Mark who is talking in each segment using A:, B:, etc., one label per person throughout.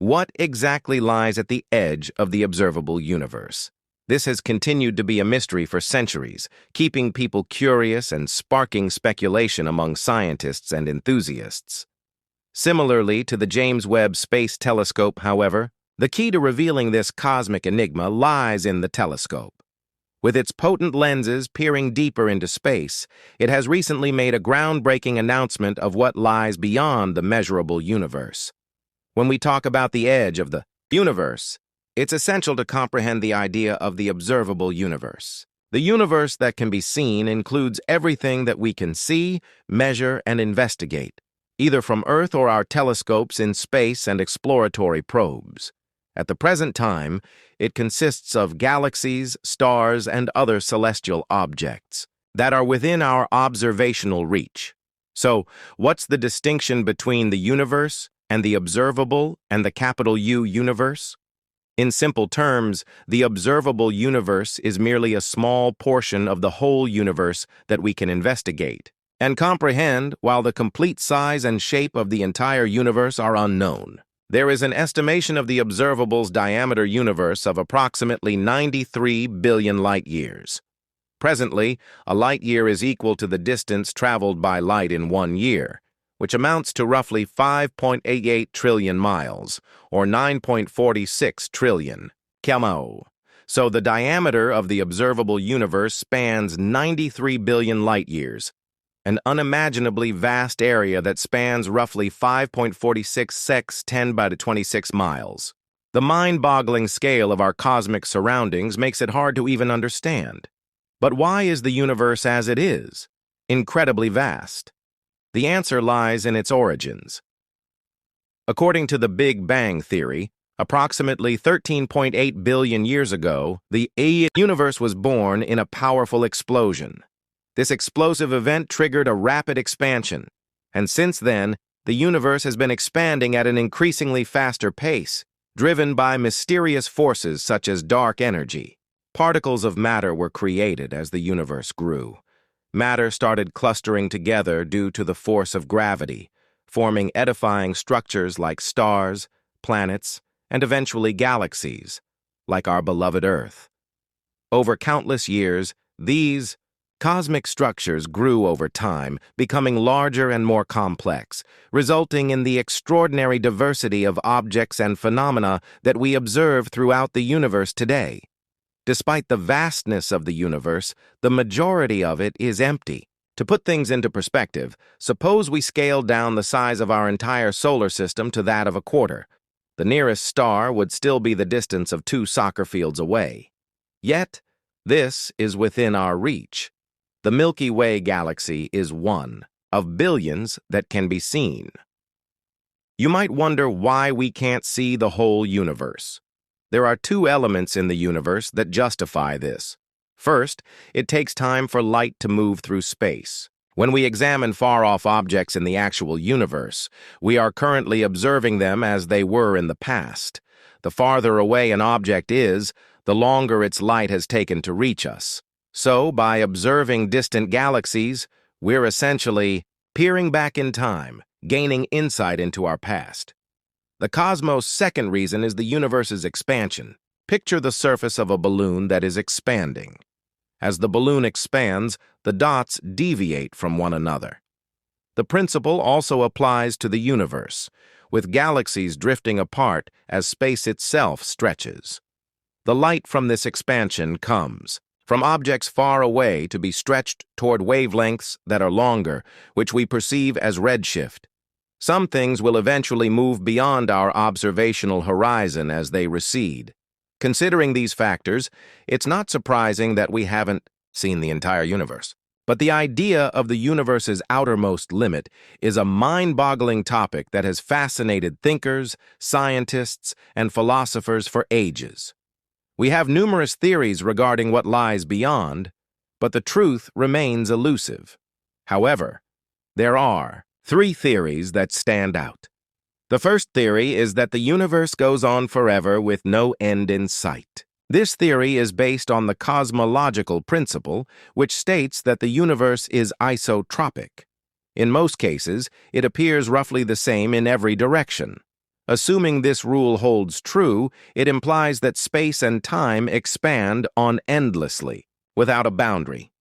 A: What exactly lies at the edge of the observable universe? This has continued to be a mystery for centuries, keeping people curious and sparking speculation among scientists and enthusiasts. Similarly to the James Webb Space Telescope, however, the key to revealing this cosmic enigma lies in the telescope. With its potent lenses peering deeper into space, it has recently made a groundbreaking announcement of what lies beyond the measurable universe. When we talk about the edge of the universe, it's essential to comprehend the idea of the observable universe. The universe that can be seen includes everything that we can see, measure, and investigate, either from Earth or our telescopes in space and exploratory probes. At the present time, it consists of galaxies, stars, and other celestial objects that are within our observational reach. So, what's the distinction between the universe and the observable and the capital U universe? In simple terms, the observable universe is merely a small portion of the whole universe that we can investigate and comprehend, while the complete size and shape of the entire universe are unknown. There is an estimation of the observable's diameter universe of approximately 93 billion light-years. Presently, a light-year is equal to the distance traveled by light in 1 year, which amounts to roughly 5.88 trillion miles, or 9.46 trillion km. So the diameter of the observable universe spans 93 billion light-years, an unimaginably vast area that spans roughly 5.46 sex 10 by 26 miles. The mind-boggling scale of our cosmic surroundings makes it hard to even understand. But why is the universe as it is? Incredibly vast. The answer lies in its origins. According to the Big Bang Theory, approximately 13.8 billion years ago, the universe was born in a powerful explosion. This explosive event triggered a rapid expansion, and since then, the universe has been expanding at an increasingly faster pace, driven by mysterious forces such as dark energy. Particles of matter were created as the universe grew. Matter started clustering together due to the force of gravity, forming edifying structures like stars, planets, and eventually galaxies, like our beloved Earth. Over countless years, these cosmic structures grew over time, becoming larger and more complex, resulting in the extraordinary diversity of objects and phenomena that we observe throughout the universe today. Despite the vastness of the universe, the majority of it is empty. To put things into perspective, suppose we scale down the size of our entire solar system to that of a quarter. The nearest star would still be the distance of 2 soccer fields away. Yet, this is within our reach. The Milky Way galaxy is one of billions that can be seen. You might wonder why we can't see the whole universe. There are 2 elements in the universe that justify this. First, it takes time for light to move through space. When we examine far-off objects in the actual universe, we are currently observing them as they were in the past. The farther away an object is, the longer its light has taken to reach us. So, by observing distant galaxies, we're essentially peering back in time, gaining insight into our past. The cosmos' second reason is the universe's expansion. Picture the surface of a balloon that is expanding. As the balloon expands, the dots deviate from one another. The principle also applies to the universe, with galaxies drifting apart as space itself stretches. The light from this expansion comes from objects far away to be stretched toward wavelengths that are longer, which we perceive as redshift. Some things will eventually move beyond our observational horizon as they recede. Considering these factors, it's not surprising that we haven't seen the entire universe. But the idea of the universe's outermost limit is a mind-boggling topic that has fascinated thinkers, scientists, and philosophers for ages. We have numerous theories regarding what lies beyond, but the truth remains elusive. However, there are 3 theories that stand out. The first theory is that the universe goes on forever with no end in sight. This theory is based on the cosmological principle, which states that the universe is isotropic. In most cases, it appears roughly the same in every direction. Assuming this rule holds true, it implies that space and time expand on endlessly, without a boundary.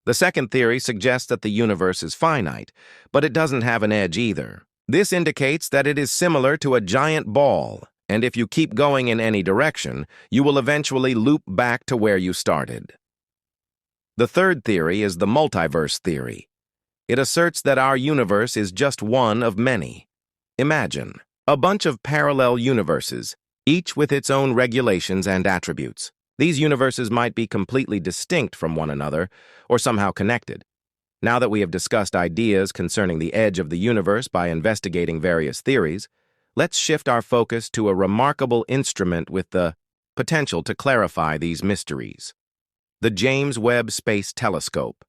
A: The second theory suggests that the universe is finite, but it doesn't have an edge either. This indicates that it is similar to a giant ball, and if you keep going in any direction, you will eventually loop back to where you started. The third theory is the multiverse theory. It asserts that our universe is just one of many. Imagine a bunch of parallel universes, each with its own regulations and attributes. These universes might be completely distinct from one another, or somehow connected. Now that we have discussed ideas concerning the edge of the universe by investigating various theories, let's shift our focus to a remarkable instrument with the potential to clarify these mysteries: the James Webb Space Telescope,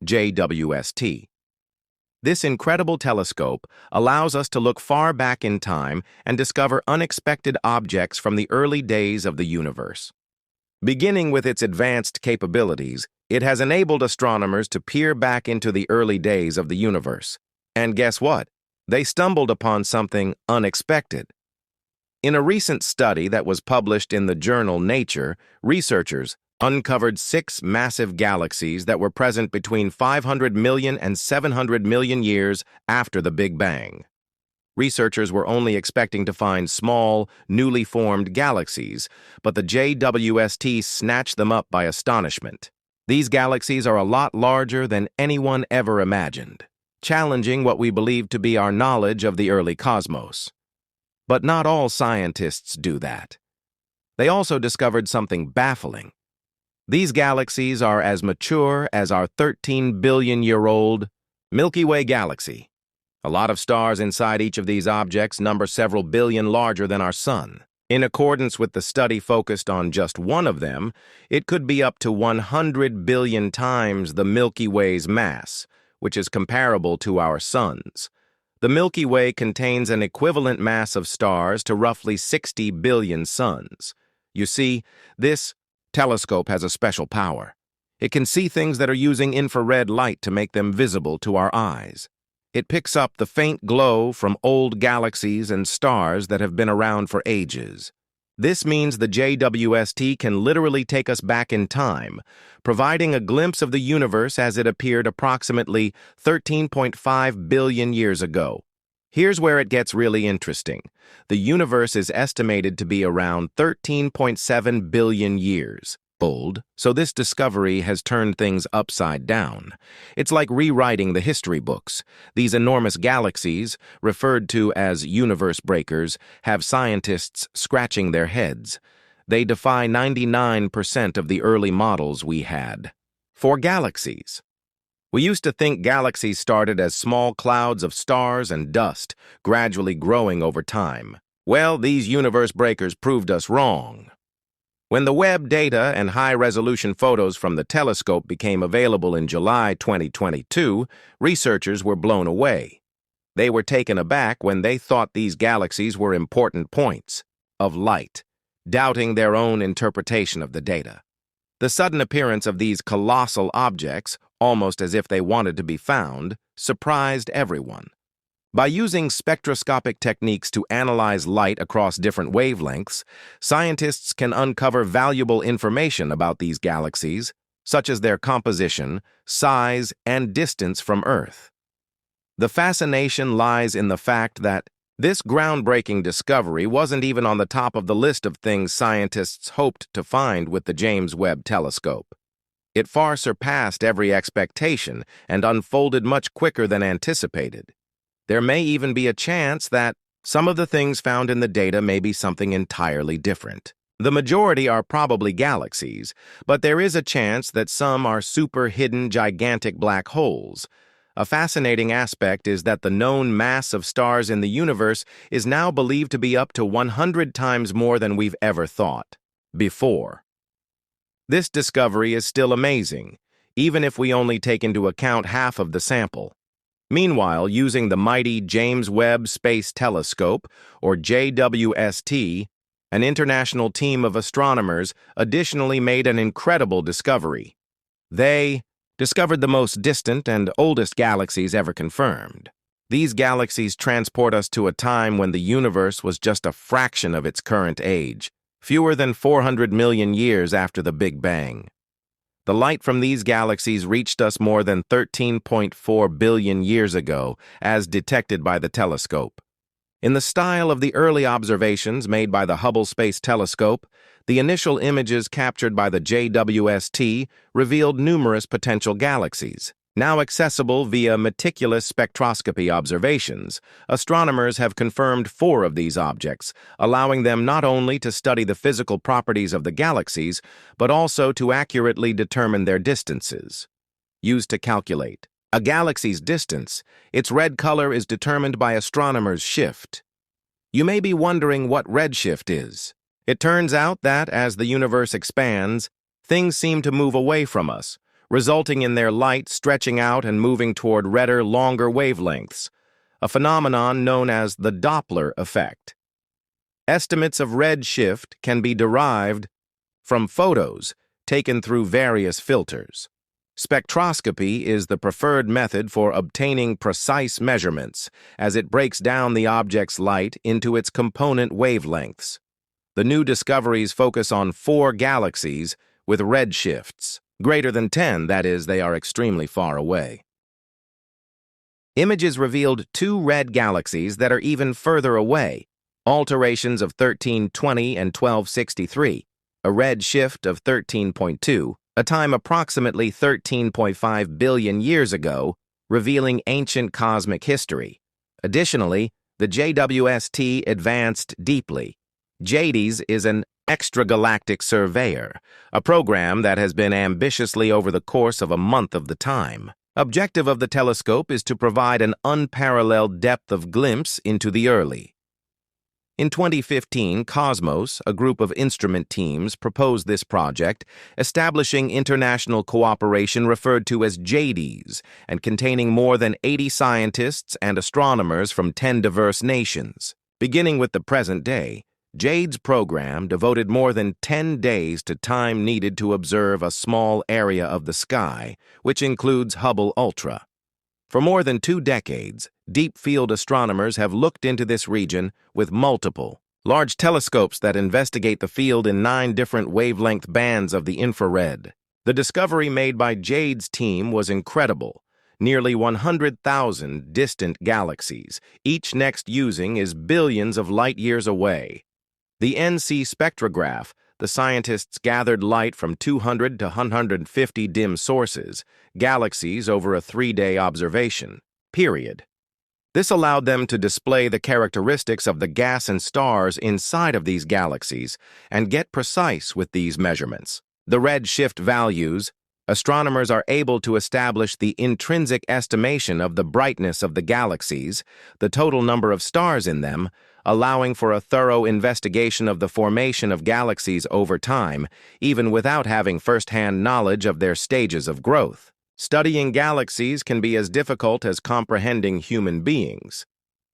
A: JWST. This incredible telescope allows us to look far back in time and discover unexpected objects from the early days of the universe. Beginning with its advanced capabilities, it has enabled astronomers to peer back into the early days of the universe. And guess what? They stumbled upon something unexpected. In a recent study that was published in the journal Nature, researchers uncovered 6 massive galaxies that were present between 500 million and 700 million years after the Big Bang. Researchers were only expecting to find small, newly formed galaxies, but the JWST snatched them up by astonishment. These galaxies are a lot larger than anyone ever imagined, challenging what we believe to be our knowledge of the early cosmos. But not all scientists do that. They also discovered something baffling. These galaxies are as mature as our 13-billion-year-old Milky Way galaxy. A lot of stars inside each of these objects number several billion larger than our Sun. In accordance with the study focused on just one of them, it could be up to 100 billion times the Milky Way's mass, which is comparable to our Sun's. The Milky Way contains an equivalent mass of stars to roughly 60 billion suns. You see, this telescope has a special power. It can see things that are using infrared light to make them visible to our eyes. It picks up the faint glow from old galaxies and stars that have been around for ages. This means the JWST can literally take us back in time, providing a glimpse of the universe as it appeared approximately 13.5 billion years ago. Here's where it gets really interesting. The universe is estimated to be around 13.7 billion years old, so this discovery has turned things upside down. It's like rewriting the history books. These enormous galaxies, referred to as universe breakers, have scientists scratching their heads. They defy 99% of the early models we had. For galaxies, we used to think galaxies started as small clouds of stars and dust, gradually growing over time. Well, these universe breakers proved us wrong. When the Webb data and high-resolution photos from the telescope became available in July 2022, researchers were blown away. They were taken aback when they thought these galaxies were important points of light, doubting their own interpretation of the data. The sudden appearance of these colossal objects, almost as if they wanted to be found, surprised everyone. By using spectroscopic techniques to analyze light across different wavelengths, scientists can uncover valuable information about these galaxies, such as their composition, size, and distance from Earth. The fascination lies in the fact that this groundbreaking discovery wasn't even on the top of the list of things scientists hoped to find with the James Webb Telescope. It far surpassed every expectation and unfolded much quicker than anticipated. There may even be a chance that some of the things found in the data may be something entirely different. The majority are probably galaxies, but there is a chance that some are super-hidden gigantic black holes. A fascinating aspect is that the known mass of stars in the universe is now believed to be up to 100 times more than we've ever thought before. This discovery is still amazing, even if we only take into account half of the sample. Meanwhile, using the mighty James Webb Space Telescope, or JWST, an international team of astronomers additionally made an incredible discovery. They discovered the most distant and oldest galaxies ever confirmed. These galaxies transport us to a time when the universe was just a fraction of its current age, fewer than 400 million years after the Big Bang. The light from these galaxies reached us more than 13.4 billion years ago, as detected by the telescope. In the style of the early observations made by the Hubble Space Telescope, the initial images captured by the JWST revealed numerous potential galaxies. Now accessible via meticulous spectroscopy observations, astronomers have confirmed 4 of these objects, allowing them not only to study the physical properties of the galaxies, but also to accurately determine their distances. Used to calculate a galaxy's distance, its red color is determined by astronomers' shift. You may be wondering what redshift is. It turns out that, as the universe expands, things seem to move away from us, resulting in their light stretching out and moving toward redder, longer wavelengths, a phenomenon known as the Doppler effect. Estimates of redshift can be derived from photos taken through various filters. Spectroscopy is the preferred method for obtaining precise measurements, as it breaks down the object's light into its component wavelengths. The new discoveries focus on 4 galaxies with redshifts greater than 10, that is, they are extremely far away. Images revealed 2 red galaxies that are even further away, alterations of 1320 and 1263, a red shift of 13.2, a time approximately 13.5 billion years ago, revealing ancient cosmic history. Additionally, the JWST advanced deeply. JWST is an extragalactic surveyor, a program that has been ambitiously over the course of a month of the time. Objective of the telescope is to provide an unparalleled depth of glimpse into the early. In 2015, Cosmos, a group of instrument teams, proposed this project, establishing international cooperation referred to as JWST, and containing more than 80 scientists and astronomers from 10 diverse nations. Beginning with the present day, JWST's program devoted more than 10 days to time needed to observe a small area of the sky, which includes Hubble Ultra. For more than 2 decades, deep-field astronomers have looked into this region with multiple, large telescopes that investigate the field in 9 different wavelength bands of the infrared. The discovery made by JWST's team was incredible. Nearly 100,000 distant galaxies, each next using is billions of light-years away. The NC spectrograph, the scientists gathered light from 200 to 150 dim sources, galaxies over a 3-day observation period. This allowed them to display the characteristics of the gas and stars inside of these galaxies and get precise with these measurements. The redshift values, astronomers are able to establish the intrinsic estimation of the brightness of the galaxies, the total number of stars in them, allowing for a thorough investigation of the formation of galaxies over time, even without having first-hand knowledge of their stages of growth. Studying galaxies can be as difficult as comprehending human beings.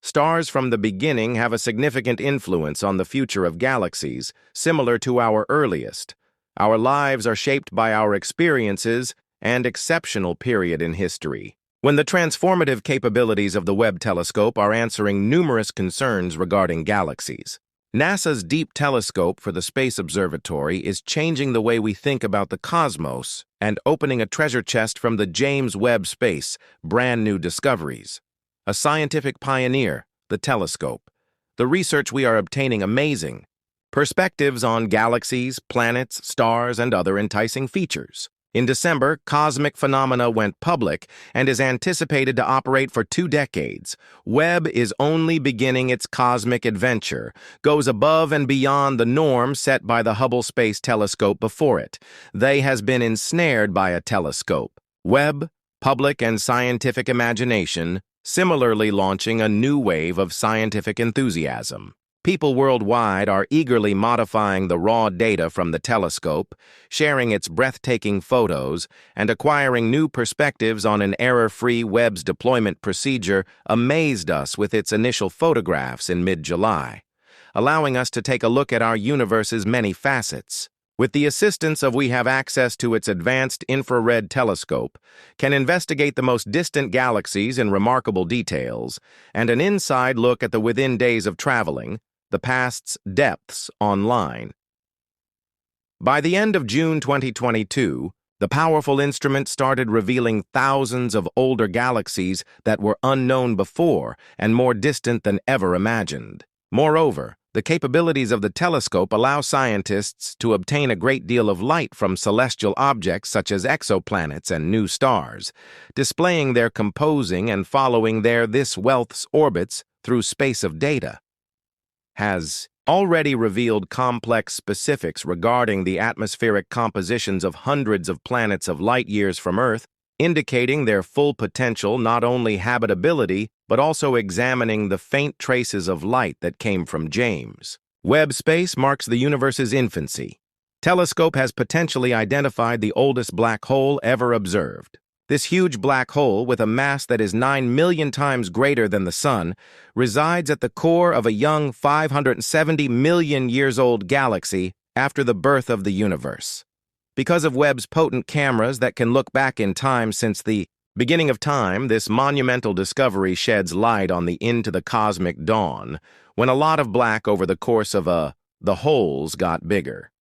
A: Stars from the beginning have a significant influence on the future of galaxies, similar to our earliest. Our lives are shaped by our experiences and exceptional period in history. When the transformative capabilities of the Webb telescope are answering numerous concerns regarding galaxies. NASA's Deep Telescope for the Space Observatory is changing the way we think about the cosmos and opening a treasure chest from the James Webb Space, brand new discoveries. A scientific pioneer, the telescope. The research we are obtaining amazing. Perspectives on galaxies, planets, stars, and other enticing features. In December, Cosmic Phenomena went public and is anticipated to operate for 2 decades. Webb is only beginning its cosmic adventure, goes above and beyond the norm set by the Hubble Space Telescope before it. They has been ensnared by a telescope. Webb, public and scientific imagination, similarly launching a new wave of scientific enthusiasm. People worldwide are eagerly modifying the raw data from the telescope, sharing its breathtaking photos, and acquiring new perspectives on an error-free Webb's deployment procedure amazed us with its initial photographs in mid-July, allowing us to take a look at our universe's many facets. With the assistance of we have access to its advanced infrared telescope, can investigate the most distant galaxies in remarkable details, and an inside look at the within days of traveling, the past's depths online. By the end of June 2022, the powerful instrument started revealing thousands of older galaxies that were unknown before and more distant than ever imagined. Moreover, the capabilities of the telescope allow scientists to obtain a great deal of light from celestial objects such as exoplanets and new stars, displaying their composing and following this wealth's orbits through space of data. Has already revealed complex specifics regarding the atmospheric compositions of hundreds of planets of light years from Earth, indicating their full potential, not only habitability, but also examining the faint traces of light that came from James. Webb Space marks the universe's infancy. Telescope has potentially identified the oldest black hole ever observed. This huge black hole, with a mass that is 9 million times greater than the Sun, resides at the core of a young 570 million years old galaxy after the birth of the universe. Because of Webb's potent cameras that can look back in time since the beginning of time, this monumental discovery sheds light on into the cosmic dawn, when a lot of black over the course of the holes got bigger.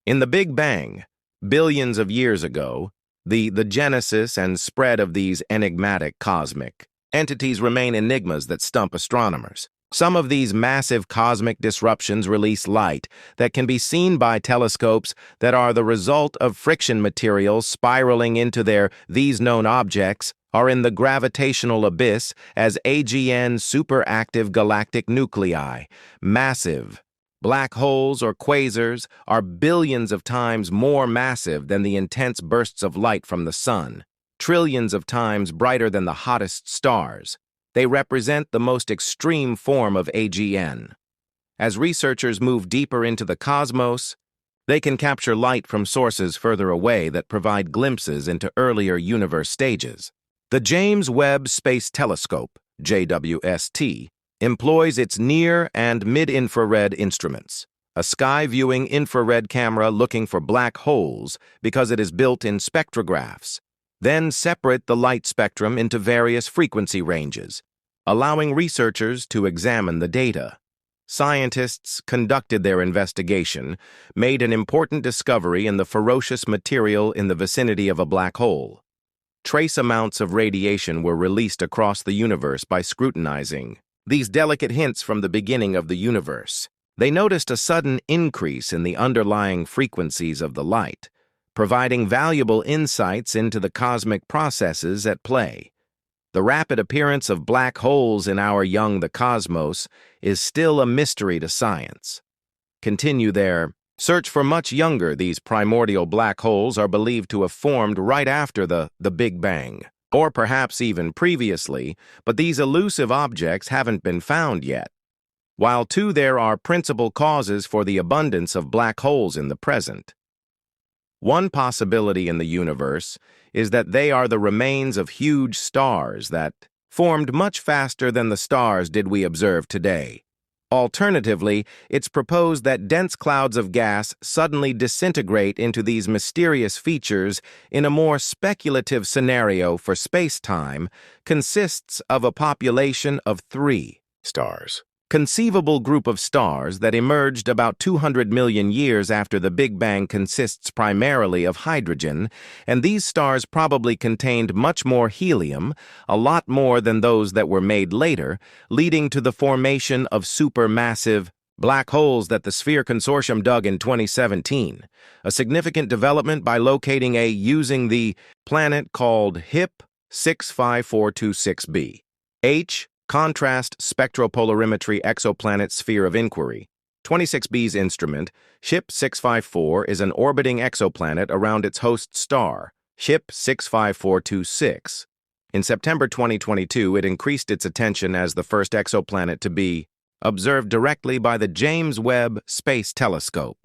A: In the Big Bang, billions of years ago, the genesis and spread of these enigmatic cosmic entities remain enigmas that stump astronomers. Some of these massive cosmic disruptions release light that can be seen by telescopes that are the result of friction materials spiraling into these known objects are in the gravitational abyss as AGN superactive galactic nuclei. Massive black holes or quasars are billions of times more massive than the intense bursts of light from the Sun, trillions of times brighter than the hottest stars. They represent the most extreme form of AGN. As researchers move deeper into the cosmos, they can capture light from sources further away that provide glimpses into earlier universe stages. The James Webb Space Telescope, JWST, employs its near and mid-infrared instruments, a sky-viewing infrared camera looking for black holes because it is built in spectrographs, then separate the light spectrum into various frequency ranges, allowing researchers to examine the data. Scientists conducted their investigation, made an important discovery in the ferocious material in the vicinity of a black hole. Trace amounts of radiation were released across the universe by scrutinizing these delicate hints from the beginning of the universe. They noticed a sudden increase in the underlying frequencies of the light, providing valuable insights into the cosmic processes at play. The rapid appearance of black holes in our the cosmos is still a mystery to science. Continue their search for much younger. These primordial black holes are believed to have formed right after the Big Bang, or perhaps even previously, but these elusive objects haven't been found yet. While there are principal causes for the abundance of black holes in the present. One possibility in the universe is that they are the remains of huge stars that formed much faster than the stars we observe today. Alternatively, it's proposed that dense clouds of gas suddenly disintegrate into these mysterious features in a more speculative scenario for space-time consists of a population of 3 stars. Conceivable group of stars that emerged about 200 million years after the Big Bang consists primarily of hydrogen, and these stars probably contained much more helium, a lot more than those that were made later, leading to the formation of supermassive black holes that the Sphere Consortium dug in 2017, a significant development by locating using the planet called HIP 65426b. Contrast Spectropolarimetry Exoplanet Sphere of Inquiry. 26b's instrument, SHIP 654, is an orbiting exoplanet around its host star, SHIP 65426. In September 2022, it increased its attention as the first exoplanet to be observed directly by the James Webb Space Telescope.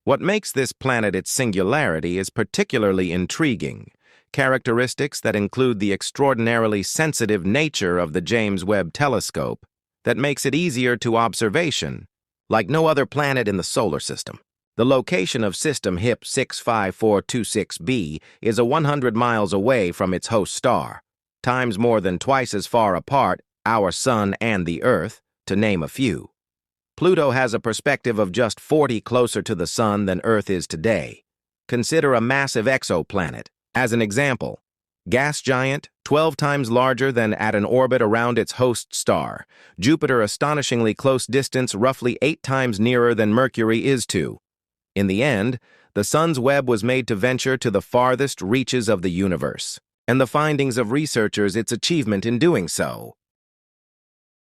A: What makes this planet its singularity is particularly intriguing. Characteristics that include the extraordinarily sensitive nature of the James Webb Telescope that makes it easier to observation, like no other planet in the solar system. The location of system HIP 65426b is 100 miles away from its host star, times more than twice as far apart, our Sun and the Earth, to name a few. Pluto has a perspective of just 40 closer to the Sun than Earth is today. Consider a massive exoplanet. As an example, gas giant, 12 times larger than at an orbit around its host star. Jupiter astonishingly close distance, roughly 8 times nearer than Mercury is to. In the end, the Sun's web was made to venture to the farthest reaches of the universe, and the findings of researchers its achievement in doing so.